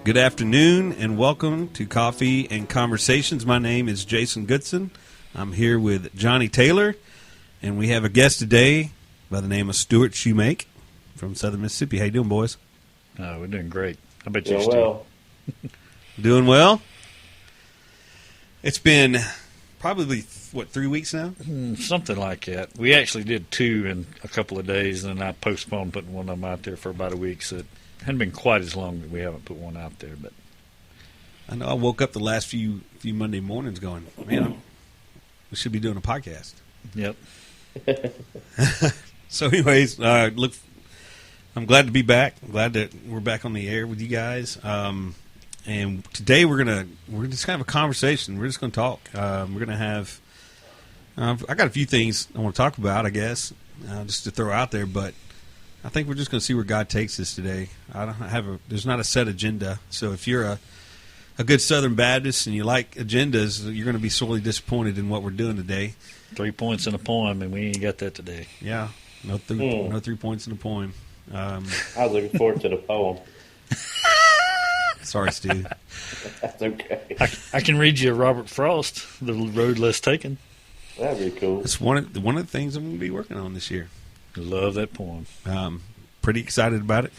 Good afternoon and welcome to Coffee and Conversations. My name is Jason Goodson. I'm here with Johnny Taylor, and we have a guest today by the name of Stuart Shoemake from Southern Mississippi. How you doing, boys? We're doing great. How about you, Doing Steve? well. Doing well? It's been probably, 3 weeks now? Something like that. We actually did two in a couple of days, and then I postponed putting one of them out there for about a week, so it hadn't been quite as long that we haven't put one out there. But I know I woke up the last few Monday mornings going, man, we should be doing a podcast. Yep. So anyways, I'm glad to be back. I'm glad that we're back on the air with you guys. And today we're just kind of a conversation. We're just going to talk. We're going to have. I got a few things I want to talk about, I guess, just to throw out there. But I think we're just going to see where God takes us today. There's not a set agenda. So if you're a good Southern Baptist and you like agendas, you're going to be sorely disappointed in what we're doing today. 3 points in a poem, and we ain't got that today. Yeah, no 3 points in the poem. I was looking forward to the poem. Sorry, Stu. That's okay. I can read you Robert Frost, The Road Less Taken. That'd be cool. It's one of the things I'm going to be working on this year. Love that poem. Pretty excited about it.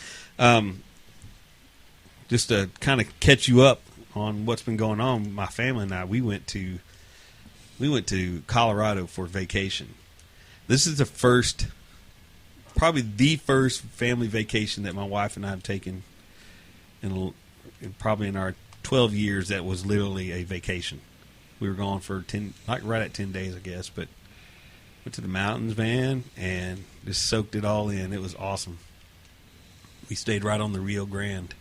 Just to kind of catch you up on what's been going on, my family and I, we went to Colorado for vacation. This is probably the first family vacation that my wife and I have taken probably in our 12 years. That was literally a vacation. We were gone for right at 10 days, I guess, but went to the mountains, man, and just soaked it all in. It was awesome. We stayed right on the Rio Grande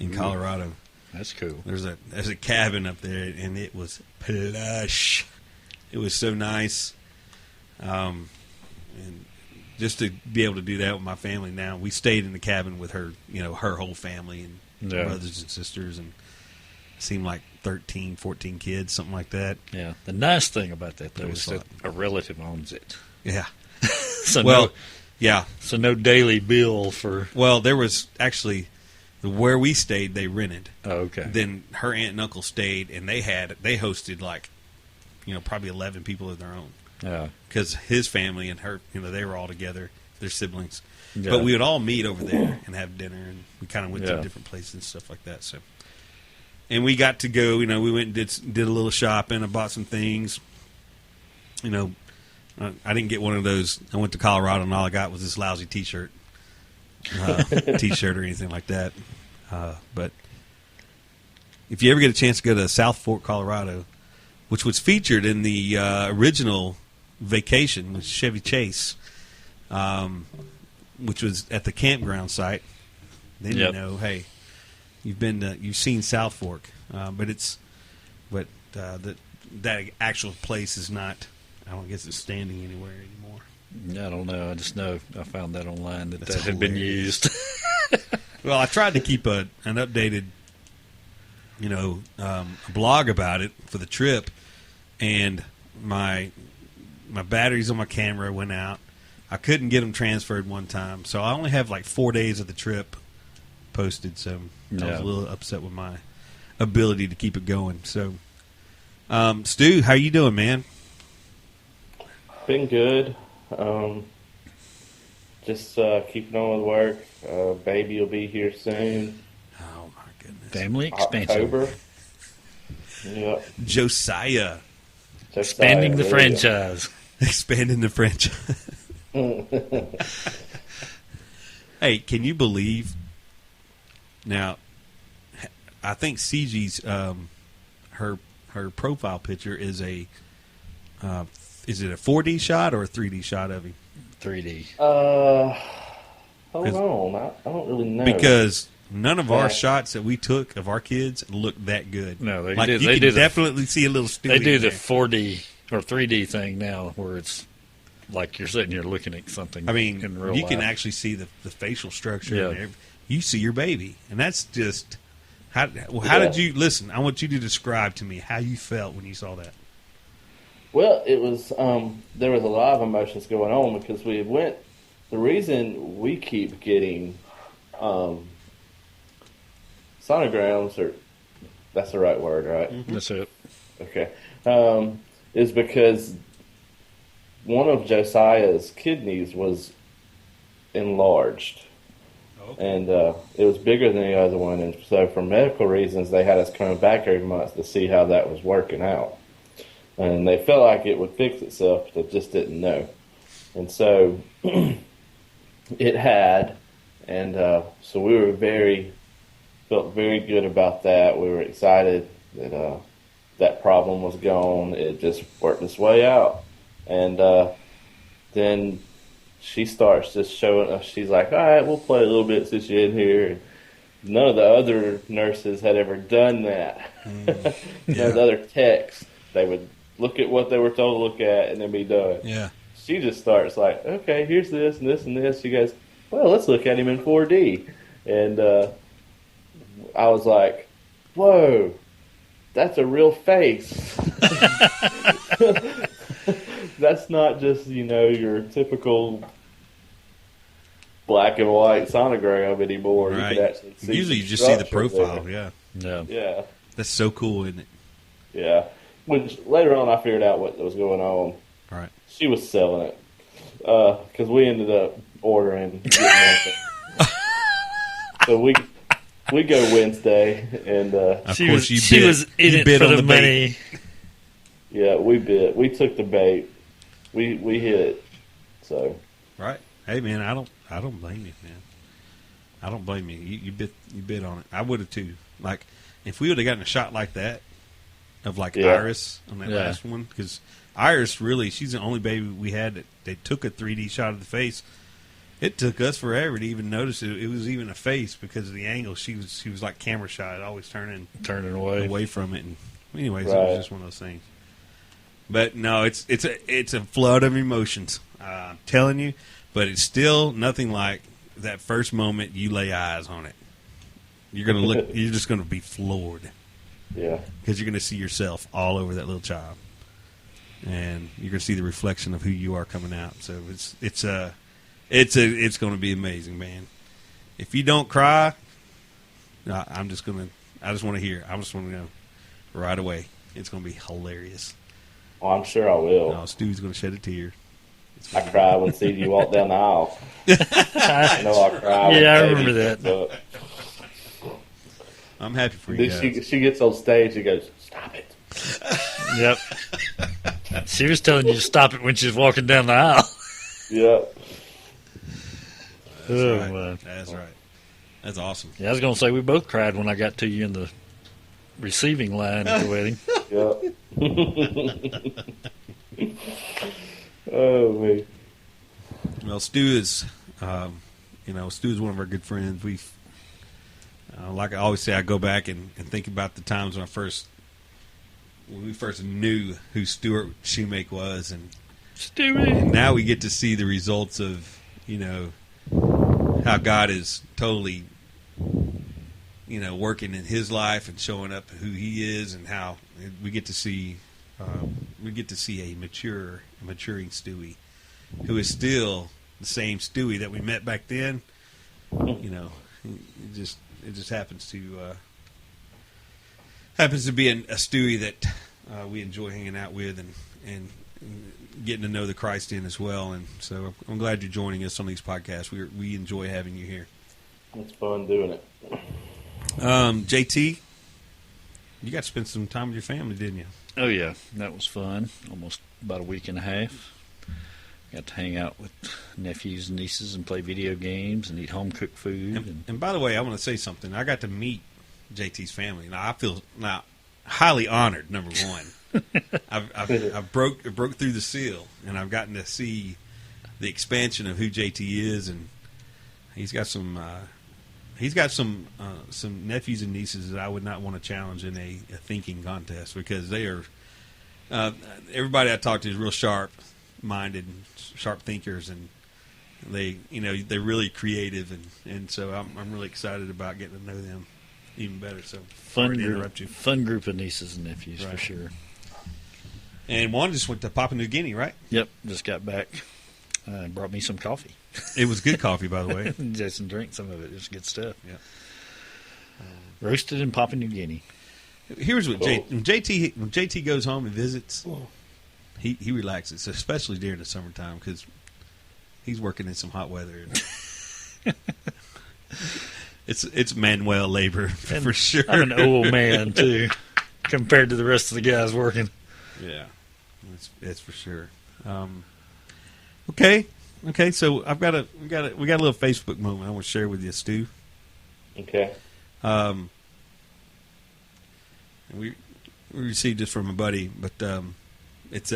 in Colorado. That's cool. There's a cabin up there, and it was plush. It was so nice. And just to be able to do that with my family now, we stayed in the cabin with her, her whole family and brothers and sisters, and it seemed like 13, 14 kids, something like that. Yeah. The nice thing about that, though, It was is that a relative owns it. Yeah. So yeah. So no daily bill for... Well, there was actually... Where we stayed, they rented. Oh, okay. Then her aunt and uncle stayed, and they hosted probably 11 people of their own. Yeah. Because his family and her, they were all together, their siblings. Yeah. But we would all meet over there and have dinner, and we kind of went to Yeah. different places and stuff like that. So, and we got to go. We went and did a little shopping. I bought some things. I didn't get one of those. I went to Colorado, and all I got was this lousy T-shirt. T-shirt or anything like that. But if you ever get a chance to go to South Fork, Colorado, which was featured in the original Vacation with Chevy Chase, which was at the campground site, then Yep. hey, you've seen South Fork, but that actual place is not. I don't guess it's standing anywhere anymore. I don't know. I just know I found that online that That's had been hilarious. used. Well, I tried to keep an updated, blog about it for the trip, and my batteries on my camera went out. I couldn't get them transferred one time, so I only have like 4 days of the trip posted. So I was a little upset with my ability to keep it going. So, Stu, how you doing, man? Been good. Just keeping on with work. Baby will be here soon. Oh my goodness, Family expansion. October. Yep. Josiah Expanding the There you franchise. expanding the franchise. Hey, can you believe? Now, I think CG's her profile picture is is it a 4D shot or a 3D shot of him? 3D. Hold on. I don't really know. Because none of our Yeah. shots that we took of our kids looked that good. No, they like, did. You They can did definitely see a little Stewie They do in the there. 4D or 3D thing now, where it's like you're sitting here looking at something. I mean, in real you life. can actually see the facial structure. Yeah. And everything. You see your baby, and that's just how did you listen? I want you to describe to me how you felt when you saw that. Well, it was there was a lot of emotions going on because we went. The reason we keep getting sonograms are, that's the right word, right? That's it. Okay. Is because one of Josiah's kidneys was enlarged. And it was bigger than the other one. And so for medical reasons, they had us coming back every month to see how that was working out. And they felt like it would fix itself, but they just didn't know. And so it had. And so we were felt very good about that. We were excited that that problem was gone. It just worked its way out. And then she starts just showing us, she's like, all right, we'll play a little bit since you're in here. And none of the other nurses had ever done that. None of the other techs, they would look at what they were told to look at and then be done. Yeah. She just starts like, okay, here's this and this and this. She goes, well, let's look at him in 4D. And I was like, whoa, that's a real face. That's not just, your typical black and white sonogram anymore. Right. You can actually see Usually the you just see the structure profile, there. Yeah. Yeah. That's so cool, isn't it? Yeah. Which later on I figured out what was going on. Right. She was selling it. Because we ended up ordering and getting one. So we go Wednesday, and Of She course, was, you she bid. was in You it bid for on the bait. money. yeah, we bit. We took the bait. We hit it. So Right. Hey, man, I don't blame you, man. I don't blame you. You bid on it. I would have too. Like, if we would have gotten a shot like that of like Yeah. Iris on that last one, because Iris really, she's the only baby we had that they took a 3D shot of the face. It took us forever to even notice it was even a face because of the angle. She was like camera shy, always turning away from it. And anyways, it Right. was just one of those things. But no, it's a flood of emotions. I'm telling you, but it's still nothing like that first moment you lay eyes on it. You're gonna look. You're just gonna be floored yeah, because you're gonna see yourself all over that little child, and you're gonna see the reflection of who you are coming out. So it's going to be amazing, man. If you don't cry, I just want to hear. I just want to know right away. It's going to be hilarious. well, I'm sure I will. No, Stu's going to shed a tear. I cried when Stevie walked down the aisle. I know I cried. when Yeah, I Katie remember that. comes up. I'm happy for you Then guys. she gets on stage and goes, stop it. Yep. She was telling you to stop it when she was walking down the aisle. Yep. Oh, right. man. That's right. That's awesome. Yeah, I was going to say we both cried when I got to you in the receiving line at the wedding. Yep. Oh, man. Well, Stu is, Stu is one of our good friends. We've, like I always say, I go back and think about the times when we first knew who Stuart Shoemake was, and Stewie. now we get to see the results of, how God is totally, working in his life and showing up who he is, and how we get to see a maturing Stewie, who is still the same Stewie that we met back then. It just happens to be a Stewie that we enjoy hanging out with and getting to know the Christ in as well. And so I'm glad you're joining us on these podcasts. We enjoy having you here. It's fun doing it. JT, you got to spend some time with your family, didn't you? Oh, yeah. That was fun. Almost about a week and a half. Got to hang out with nephews and nieces and play video games and eat home-cooked food. And by the way, I want to say something. I got to meet JT's family. Now, I feel highly honored, number one. I broke through the seal, and I've gotten to see the expansion of who JT is, and he's got some nephews and nieces that I would not want to challenge in a thinking contest, because they are everybody I talk to is real sharp-minded, sharp thinkers, and they're really creative, and so I'm really excited about getting to know them even better. So sorry to interrupt you. Fun group of nieces and nephews, Right. for sure. And one just went to Papua New Guinea, right? Yep, just got back. Brought me some coffee. It was good coffee, by the way. Jason drank some of it. It was good stuff. Roasted in Papua New Guinea. Here's what Cool. when JT goes home and visits, he relaxes, especially during the summertime because he's working in some hot weather. It's manual labor And for sure. I'm an old man, too, compared to the rest of the guys working. Yeah, that's for sure. Okay. So we got a little Facebook moment I want to share with you, Stu. Okay. We received this from a buddy, but it's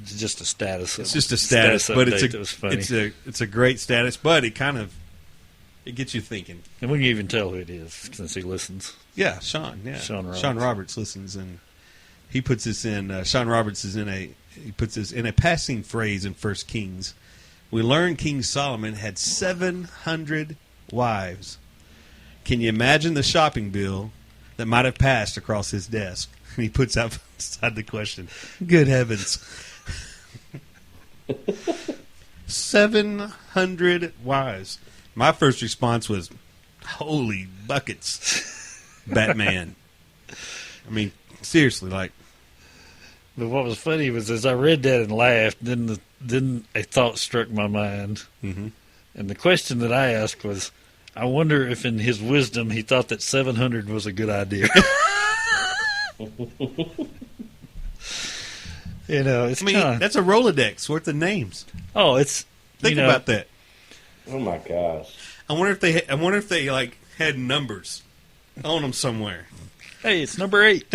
just a status. just a status, but update that was funny. it's a great status, but it gets you thinking. And we can even tell who it is since he listens. Yeah, Sean. Yeah, Sean Roberts listens, and he puts this in. Sean Roberts puts this in a passing phrase in 1 Kings. We learn King Solomon had 700 wives. Can you imagine the shopping bill that might have passed across his desk? And he puts outside the question, good heavens. 700 wives. My first response was, holy buckets, Batman. I mean, seriously, like. But what was funny was as I read that and laughed, then a thought struck my mind. Mm-hmm. And the question that I asked was, I wonder if in his wisdom he thought that 700 was a good idea. It's that's a Rolodex worth of names. Oh, it's Think about that. Oh my gosh. I wonder if they like had numbers on them somewhere. Hey, it's number 8.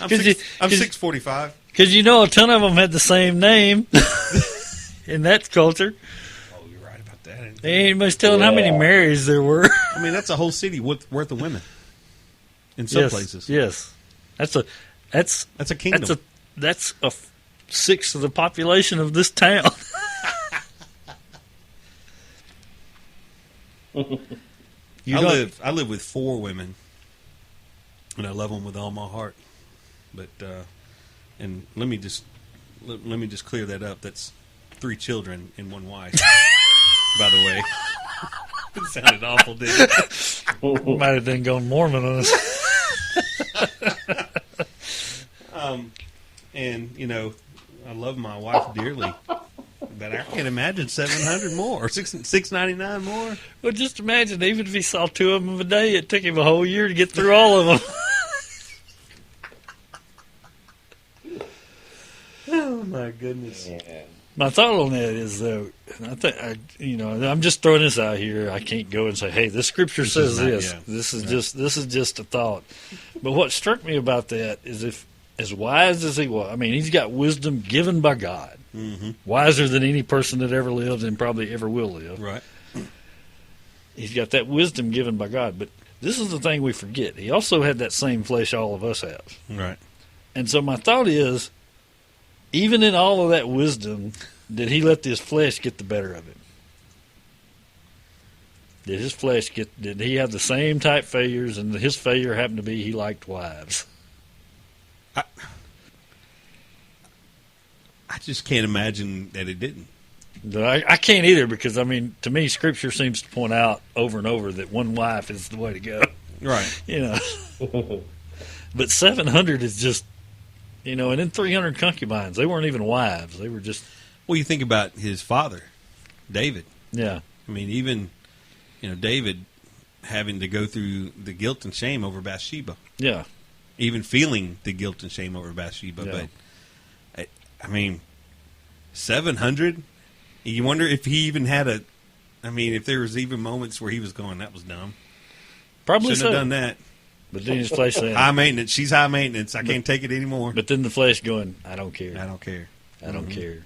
I'm 'Cause 645. Because a ton of them had the same name in that culture. Oh, you're right about that. They ain't much telling how many Yeah. Marys there were. I mean, that's a whole city worth of women. In some Yes, places, yes, that's a kingdom. that's a sixth of the population of this town. I live with 4 women, and I love them with all my heart. But and let me just clear that up. That's 3 children and 1 wife. By the way, it sounded awful, didn't it? Might have done gone Mormon on us. And I love my wife dearly, but I can't imagine 700 more or 699 more. Well, just imagine, even if he saw 2 of them a day, it took him a whole year to get through all of them. Oh my goodness! Man. My thought on that is, though, and I'm just throwing this out here. I can't go and say, "Hey, the scripture says is not- this." yeah. This is just a thought. But what struck me about that is, if as wise as he was, I mean, he's got wisdom given by God, wiser than any person that ever lived and probably ever will live. Right? He's got that wisdom given by God. But this is the thing we forget. He also had that same flesh all of us have. Right. And so my thought is, even in all of that wisdom, did he let his flesh get the better of him? Did his flesh did he have the same type failures, and his failure happened to be he liked wives? I just can't imagine that it didn't. I can't either, because, I mean, to me, Scripture seems to point out over and over that one wife is the way to go. Right. But 700 is just, and then 300 concubines. They weren't even wives. They were just, Well, you think about his father, David. yeah. I mean, even David having to go through the guilt and shame over Bathsheba, Yeah. even feeling the guilt and shame over Bathsheba. Yeah. But I mean, 700. You wonder if he even had if there was even moments where he was going, "That was dumb. Probably Shouldn't so. have done that." But then his flesh saying, High maintenance. She's high maintenance. I can't take it anymore. but then the flesh going, I don't care. I don't care. I don't care.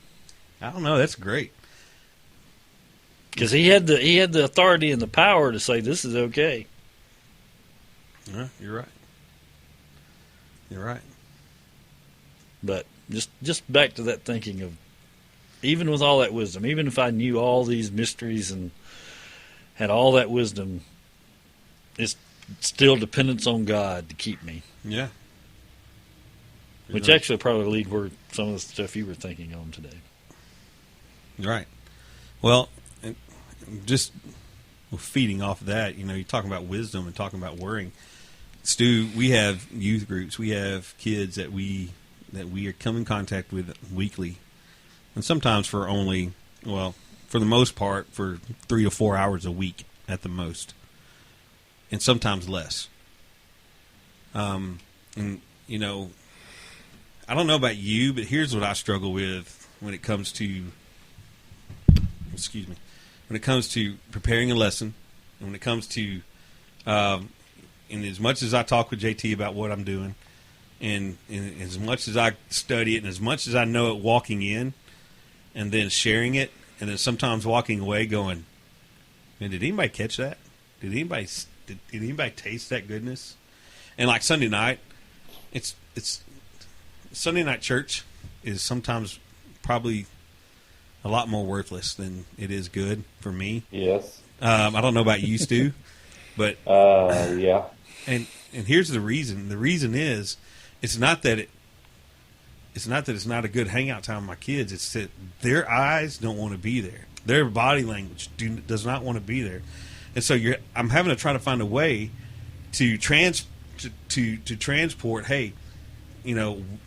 I don't know. That's great. Because he had the authority and the power to say this is okay. Yeah, you're right. You're right. But just back to that thinking of, even with all that wisdom, even if I knew all these mysteries and had all that wisdom, it's still dependence on God to keep me. Yeah. Which You're actually probably lead where some of the stuff you were thinking on today. right. Right. Well, just well, feeding off of that, you're talking about wisdom and talking about worrying. Stu, we have youth groups. We have kids that we are come in contact with weekly, and sometimes for only, well, for the most part, for 3 to 4 hours a week at the most, and sometimes less. And I don't know about you, but here's what I struggle with when it comes to, when it comes to preparing a lesson, and when it comes to, and as much as I talk with JT about what I'm doing, and as much as I study it, and as much as I know it walking in, and then sharing it, and then sometimes walking away going, man, did anybody catch that? Did anybody taste that goodness? And like Sunday night, it's Sunday night church is sometimes probably a lot more worthless than it is good for me. Yes. I don't know about you, Stu, but yeah. And here's the reason. The reason is it's not that it's not a good hangout time with my kids. It's that their eyes don't want to be there. Their body language does not want to be there, and so I'm having to try to find a way to transport. Hey,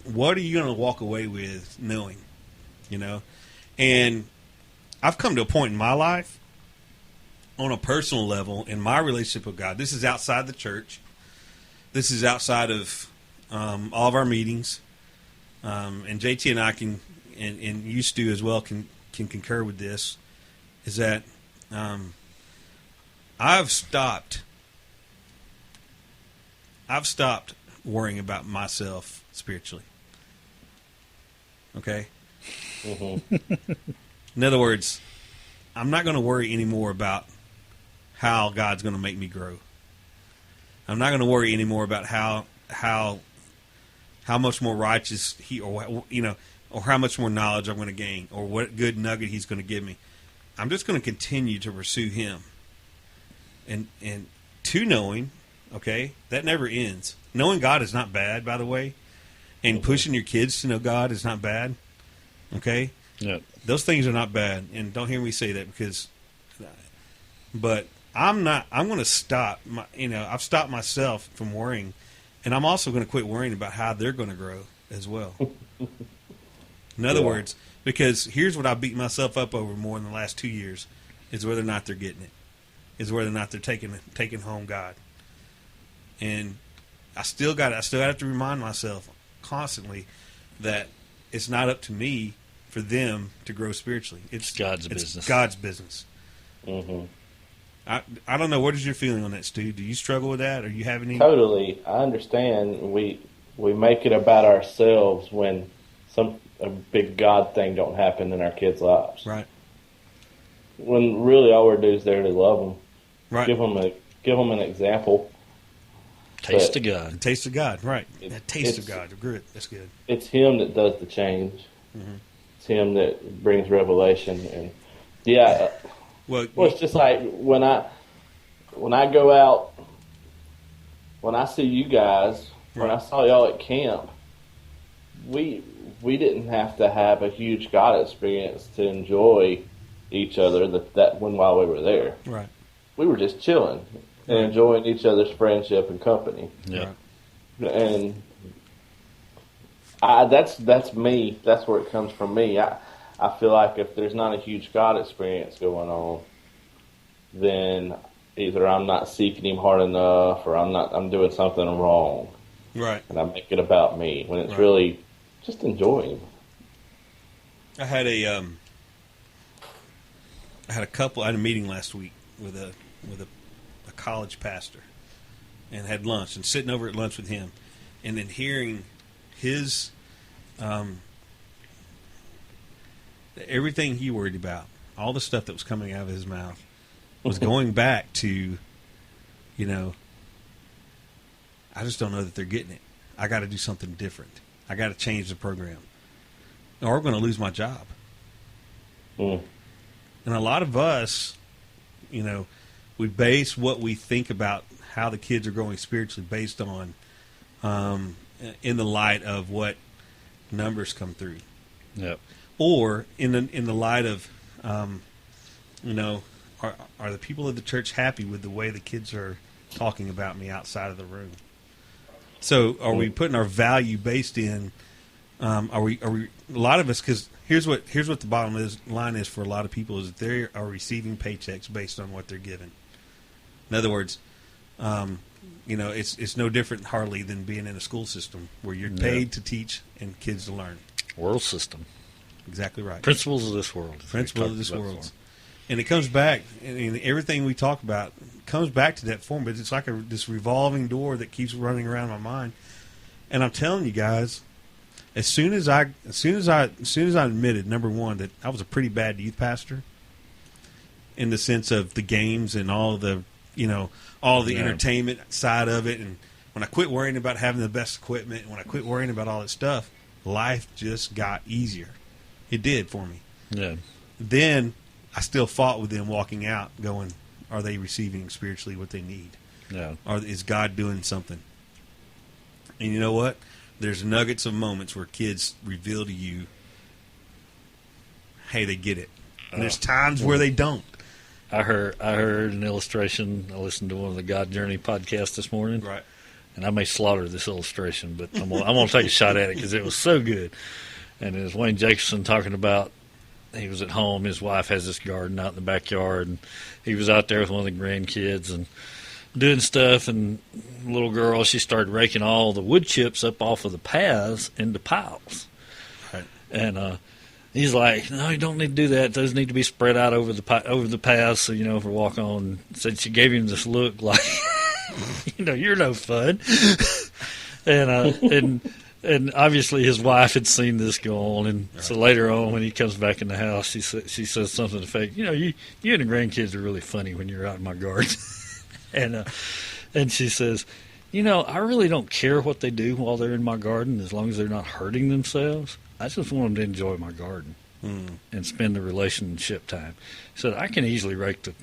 what are you going to walk away with knowing? And I've come to a point in my life, on a personal level, in my relationship with God. This is outside the church. This is outside of all of our meetings. And JT and I can, and you, Stu, as well, can concur with this, is that I've stopped worrying about myself spiritually. Okay? Mm-hmm. In other words, I'm not going to worry anymore about how God's going to make me grow. I'm not going to worry anymore about how much more righteous or how much more knowledge I'm going to gain, or what good nugget He's going to give me. I'm just going to continue to pursue Him. And to knowing, okay, that never ends. Knowing God is not bad, by the way, and pushing your kids to know God is not bad. Okay, Yep. Those things are not bad, and don't hear me say that but I'm not. I'm going to stop. I've stopped myself from worrying, and I'm also going to quit worrying about how they're going to grow as well. In other words, because here's what I beat myself up over more in the last 2 years, is whether or not they're getting it, is whether or not they're taking home God, and I still have to remind myself constantly that it's not up to me for them to grow spiritually. It's God's business. God's business. Mm-hmm. I don't know. What is your feeling on that, Stu? Do you struggle with that, or you have any? Totally. I understand. We make it about ourselves when a big God thing don't happen in our kids' lives. Right. When really all we're doing is there to love them. Right. Give them an example. Taste of God. Taste of God. Right. That taste of it's- God. Good. That's good. It's Him that does the change. Mm-hmm. It's Him that brings revelation. And yeah, Well, it's just like when I go out, when I see you guys, when I saw y'all at camp, we didn't have to have a huge God experience to enjoy each other while we were there. right. We were just chilling and enjoying each other's friendship and company. Yeah. Right. And that's me. That's where it comes from me. I feel like if there's not a huge God experience going on, then either I'm not seeking Him hard enough, or I'm doing something wrong, Right. and I make it about me when it's Right. really just enjoy Him. I had a couple. I had a meeting last week with a college pastor, and had lunch, and sitting over at lunch with him, and then hearing his everything he worried about, all the stuff that was coming out of his mouth, was going back to, I just don't know that they're getting it. I got to do something different. I got to change the program, or we're going to lose my job. Mm. And a lot of us, we base what we think about how the kids are growing spiritually based on, in the light of what numbers come through, Yep. or in the light of, are the people of the church happy with the way the kids are talking about me outside of the room? So are we putting our value based in? Are we a lot of us? Because here's what the bottom line is for a lot of people is that they are receiving paychecks based on what they're given. In other words, it's no different hardly than being in a school system where you're paid to teach and kids to learn. World system. Exactly right. Principles of this world. Principles of this world. And it comes back, and everything we talk about comes back to that form, but it's like this revolving door that keeps running around my mind. And I'm telling you guys, as soon as I admitted, number one, that I was a pretty bad youth pastor in the sense of the games and all the entertainment side of it, and when I quit worrying about having the best equipment, and when I quit worrying about all that stuff, life just got easier. It did for me. Yeah. Then I still fought with them walking out going, are they receiving spiritually what they need? Yeah. Or is God doing something? And you know what? There's nuggets of moments where kids reveal to you, hey, they get it. And there's times where they don't. I heard an illustration. I listened to one of the God Journey podcasts this morning. Right. And I may slaughter this illustration, but I'm going to take a shot at it because it was so good. And it was Wayne Jacobson talking about he was at home. His wife has this garden out in the backyard, and he was out there with one of the grandkids and doing stuff. And the little girl, she started raking all the wood chips up off of the paths into piles. Right. And he's like, "No, you don't need to do that. Those need to be spread out over the paths, so if we walk on." Said she gave him this look like, "You're no fun." And obviously his wife had seen this go on, and so later on when he comes back in the house, she says something to the effect, you and the grandkids are really funny when you're out in my garden. and she says, I really don't care what they do while they're in my garden as long as they're not hurting themselves. I just want them to enjoy my garden and spend the relationship time. She said, I can easily rake the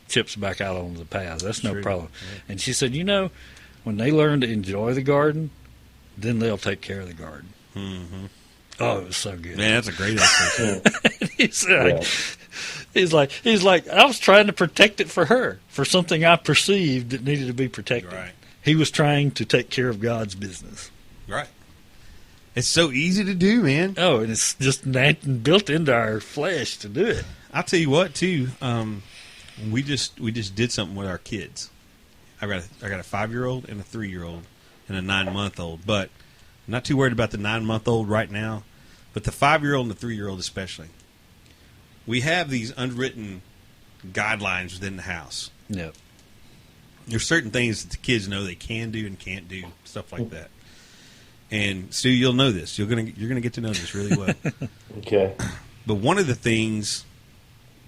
chips back out onto the paths. That's no problem. Yeah. And she said, when they learn to enjoy the garden, then they'll take care of the garden. Mm-hmm. Oh, it was so good. Man, that's a great episode. He's like, I was trying to protect it for her, for something I perceived that needed to be protected. Right. He was trying to take care of God's business. Right. It's so easy to do, man. Oh, and it's just built into our flesh to do it. I'll tell you what, too. We just did something with our kids. I got a 5-year-old and a 3-year-old and a 9-month-old, but I'm not too worried about the 9-month-old right now. But the 5-year-old and the 3-year-old especially, we have these unwritten guidelines within the house. Yep. There's certain things that the kids know they can do and can't do, stuff like that. And Stu, you'll know this. You're gonna get to know this really well. Okay. But one of the things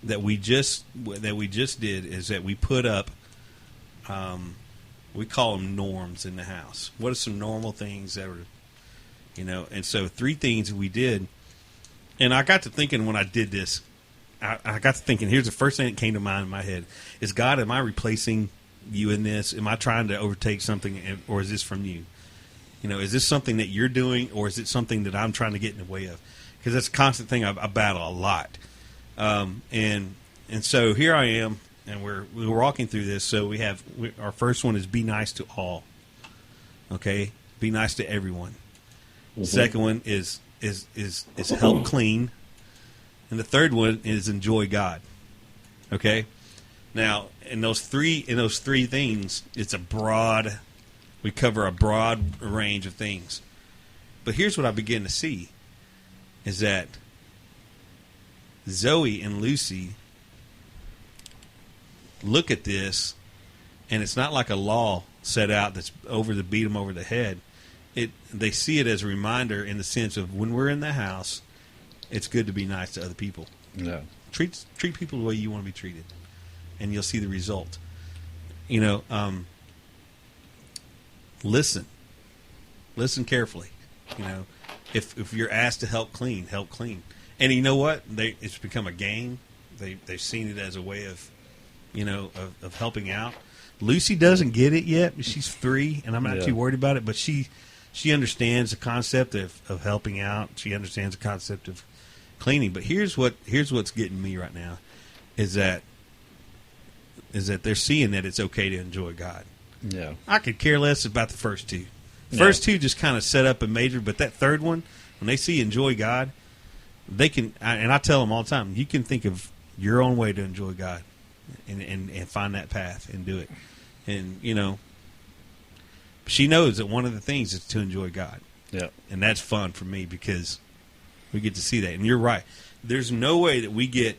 that we just did is that we put up, we call them norms in the house. What are some normal things that are, And so 3 things we did, and I got to thinking when I did this, I got to thinking. Here's the first thing that came to mind in my head: is God, am I replacing you in this? Am I trying to overtake something, or is this from you? Is this something that you're doing, or is it something that I'm trying to get in the way of? Because that's a constant thing I battle a lot. And so here I am, and we're walking through this. So our first one is be nice to all. Okay, be nice to everyone. The second one is help clean, and the third one is enjoy God. Okay, now in those three things, it's a broad. We cover a broad range of things. But here's what I begin to see, is that Zoe and Lucy look at this, and it's not like a law set out that's over to beat them over the head. They see it as a reminder in the sense of when we're in the house, it's good to be nice to other people. Yeah. Treat people the way you want to be treated, and you'll see the result. Listen carefully. If you're asked to help clean. And you know what? It's become a game. They've seen it as a way of, of helping out. Lucy doesn't get it yet. She's 3, and I'm not too worried about it. But she understands the concept of helping out. She understands the concept of cleaning. But here's what's getting me right now, is that is that they're seeing that it's okay to enjoy God. Yeah. I could care less about the first two. The first two just kind of set up a major, but that third one, when they see enjoy God, they can. And I tell them all the time, you can think of your own way to enjoy God, and find that path and do it. And she knows that one of the things is to enjoy God. Yeah. And that's fun for me because we get to see that. And you're right. There's no way that we get.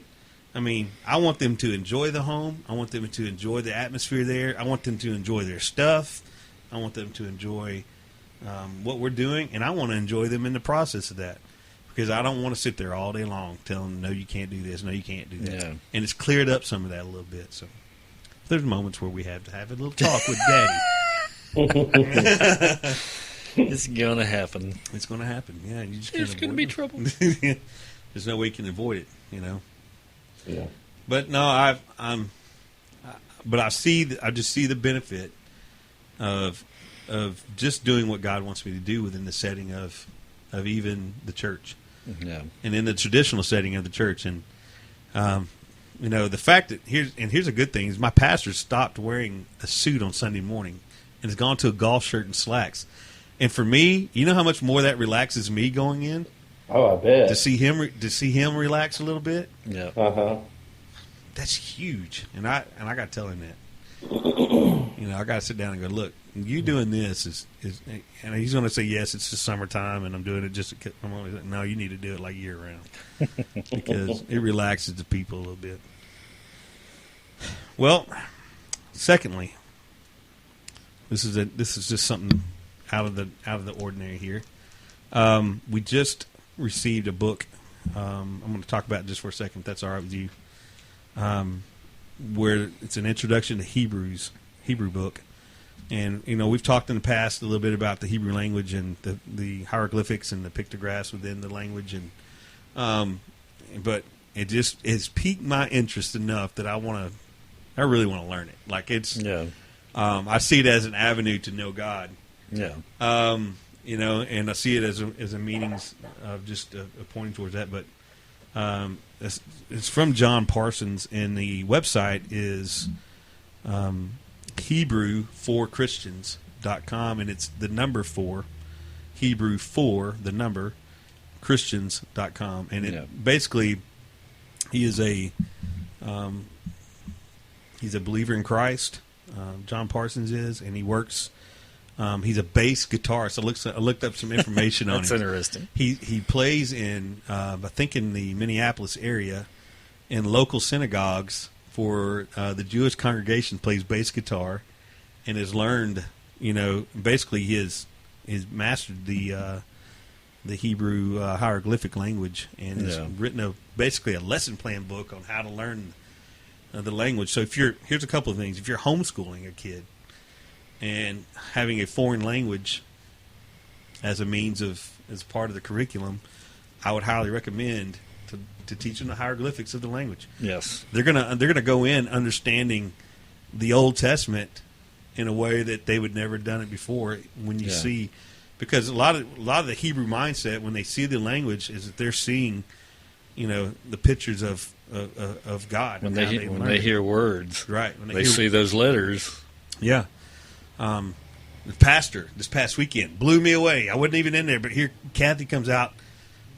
I mean, I want them to enjoy the home. I want them to enjoy the atmosphere there. I want them to enjoy their stuff. I want them to enjoy what we're doing, and I want to enjoy them in the process of that because I don't want to sit there all day long telling them, no, you can't do this, no, you can't do that. Yeah. And it's cleared up some of that a little bit. So there's moments where we have to have a little talk with Daddy. It's going to happen. It's going to happen. Yeah, you just There's can't going to be avoid trouble. it. There's no way you can avoid it, Yeah. But no, I just see the benefit of just doing what God wants me to do within the setting of even the church, Yeah. and in the traditional setting of the church. And the fact that here's a good thing is my pastor stopped wearing a suit on Sunday morning and has gone to a golf shirt and slacks. And for me, you know how much more that relaxes me going in Oh, I bet. to see him relax a little bit. Yeah. That's huge, and I got to tell him that. I got to sit down and go, look, you doing this is, and he's going to say, yes, it's the summertime, and I'm doing it just. I'm always like, no, you need to do it like year round because it relaxes the people a little bit. Well, secondly, this is just something out of the ordinary here. We just received a book. I'm going to talk about it just for a second, if that's all right with you. Where it's an introduction to Hebrew book, and we've talked in the past a little bit about the Hebrew language and the hieroglyphics and the pictographs within the language, and but it's piqued my interest enough that I really want to learn it. Like I see it as an avenue to know God. Yeah. And I see it as a means of just pointing towards that, but. It's from John Parsons, and the website is Hebrew4Christians.com, and it's the number 4, Hebrew 4, the number, Christians.com. And it basically, he's a believer in Christ, John Parsons is, and he works. He's a bass guitarist. I looked up some information on him. That's interesting. He plays in, I think, in the Minneapolis area, in local synagogues for the Jewish congregation. Plays bass guitar, and has learned, basically he's mastered the Hebrew hieroglyphic language, and has written basically a lesson plan book on how to learn the language. So here's a couple of things. If you're homeschooling a kid and having a foreign language as part of the curriculum, I would highly recommend to teach them the hieroglyphics of the language. Yes, they're gonna go in understanding the Old Testament in a way that they would never have done it before. When you see, because a lot of the Hebrew mindset when they see the language is that they're seeing, the pictures of God when they hear words, right? When they see those letters, yeah. The pastor this past weekend blew me away. I wasn't even in there, but here Kathy comes out.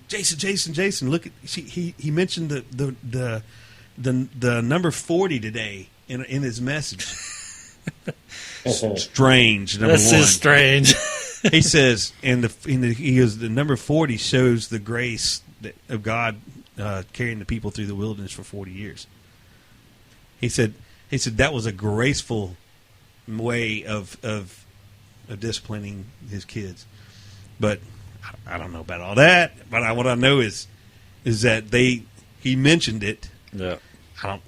Jason, look at he mentioned the number 40 today in his message. Strange. Number this one. is strange. He says, he goes, the number 40 shows the grace of God carrying the people through the wilderness for 40 years. He said that was a graceful way of disciplining his kids, but I don't know about all that. But what I know is that he mentioned it. Yeah, I'm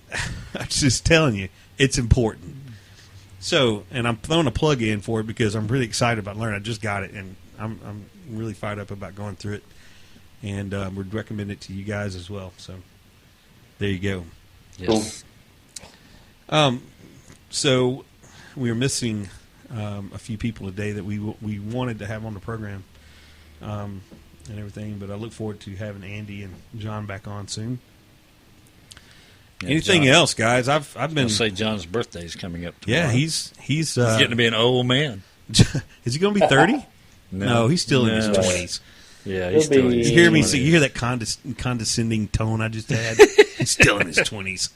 just telling you, it's important. So, and I'm throwing a plug in for it because I'm really excited about learning. I just got it, and I'm really fired up about going through it, and would recommend it to you guys as well. So, there you go. Yes. So we were missing a few people today that we wanted to have on the program and everything, but I look forward to having Andy and John back on soon. Yeah, Anything John, else, guys? I've I been. say John's birthday is coming up tomorrow. Yeah, he's getting to be an old man. is he going to be 30? No, he's still in his No. 20s. Yeah, He'll he's still. be- You hear me? You hear that condescending tone I just had? He's still in his 20s.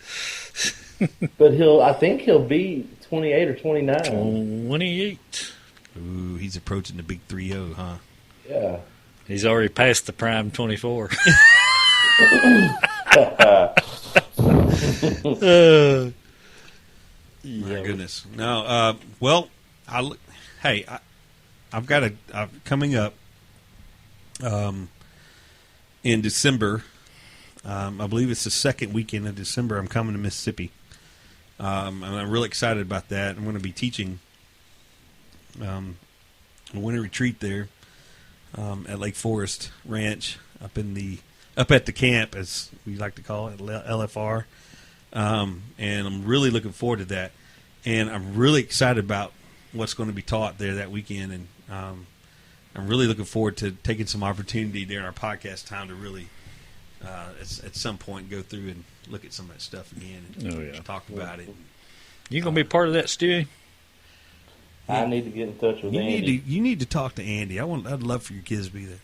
But I think he'll be 28 or 29. 28. Ooh, he's approaching the big 3-0, huh? Yeah. He's already passed the prime 24. My goodness. No. Well, I've got coming up in December. I believe it's the second weekend of December. I'm coming to Mississippi, and I'm really excited about that. I'm going to be teaching a winter retreat there at Lake Forest Ranch up at the camp, as we like to call it, LFR. And I'm really looking forward to that. And I'm really excited about what's going to be taught there that weekend. And I'm really looking forward to taking some opportunity during our podcast time to really, at some point, go through and look at some of that stuff again and talk about it. You going to be part of that, Stewie? I need to get in touch with Andy. You need to talk to Andy. I'd love for your kids to be there.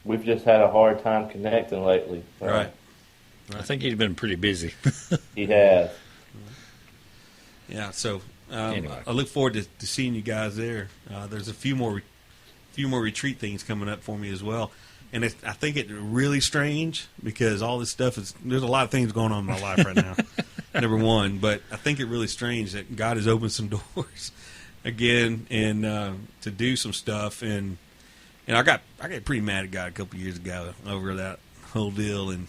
We've just had a hard time connecting lately. Right. I think he's been pretty busy. He has. Yeah, so Anyway. I look forward to seeing you guys there. There's a few more retreat things coming up for me as well, and I think it's really strange because all this stuff there's a lot of things going on in my life right now. Number one, but I think it's really strange that God has opened some doors again and to do some stuff, and I got pretty mad at God a couple years ago over that whole deal, and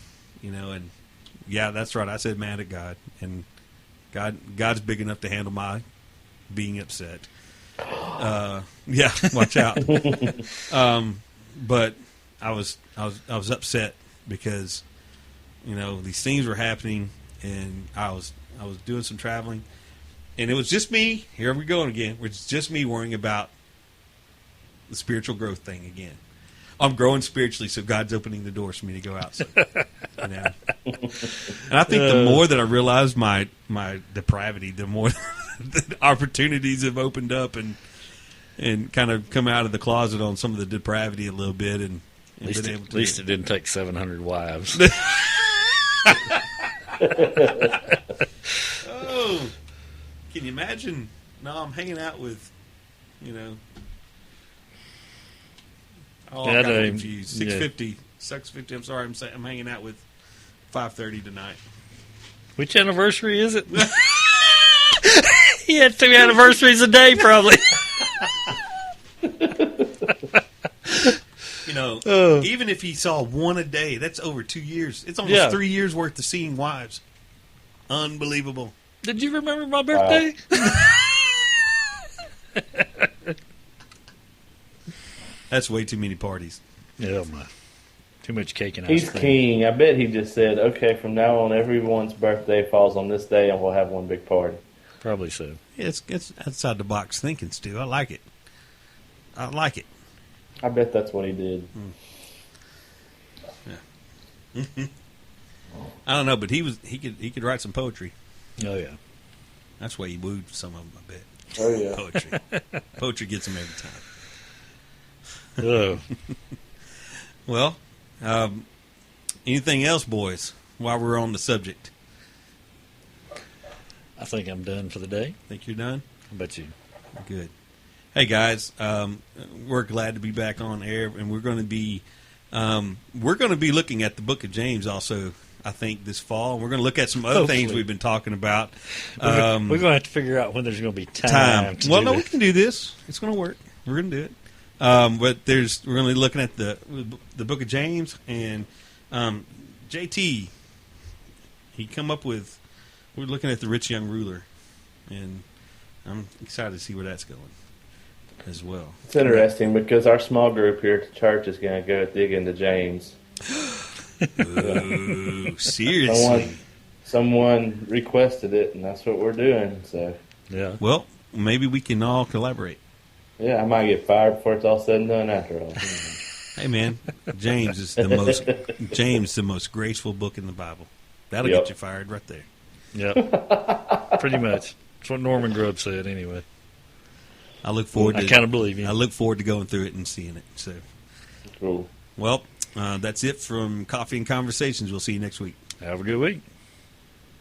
yeah, that's right. I said mad at God, and God's big enough to handle my being upset. Yeah, watch out. But I was upset because these things were happening, and I was doing some traveling, and it was just me. Here we go again. It's just me worrying about the spiritual growth thing again. I'm growing spiritually, so God's opening the doors for me to go out. So, And I think the more that I realize my depravity, the more the opportunities have opened up and kind of come out of the closet on some of the depravity a little bit, and At least it didn't take 700 wives. Oh, can you imagine? No, I'm hanging out with, Oh, I got confused. 650. 650. I'm sorry. I'm hanging out with 5:30 tonight. Which anniversary is it? He had 2 anniversaries a day, probably. Even if he saw one a day, that's over 2 years. It's almost 3 years worth of seeing wives. Unbelievable. Did you remember my birthday? That's way too many parties. Oh, my. Too much cake and ice He's cream. king. I bet he just said, okay, from now on, everyone's birthday falls on this day, and we'll have one big party. Probably so. Yeah, it's outside the box thinking, Stu. I like it. I like it. I bet that's what he did. Yeah. I don't know, but he could write some poetry. Oh, yeah. That's why he wooed some of them, I bet. Oh, yeah. Poetry gets him every time. Oh. Well, anything else, boys, while we're on the subject? I think I'm done for the day. Think you're done? How about you? Good. Hey, guys, we're glad to be back on air, and we're going to be looking at the Book of James also, I think, this fall. We're going to look at some other things we've been talking about. We're going to have to figure out when there's going to be time. Well, no, we can do this. It's going to work. We're going to do it. But we're going to be looking at the Book of James, and JT, we're looking at the rich young ruler, and I'm excited to see where that's going as well. It's interesting because our small group here at the church is going to go dig into James. Ooh, seriously? Someone requested it, and that's what we're doing. So, Yeah. Well, maybe we can all collaborate. yeah, I might get fired before it's all said and done after all. Hey man, James is the most graceful book in the Bible. That'll Yep. get you fired right there. Yep. Pretty much. That's what Norman Grubb said anyway. I look forward I to kind of believe you. I look forward to going through it and seeing it. So, Cool. well, that's it from Coffee and Conversations. We'll see you next week. Have a good week.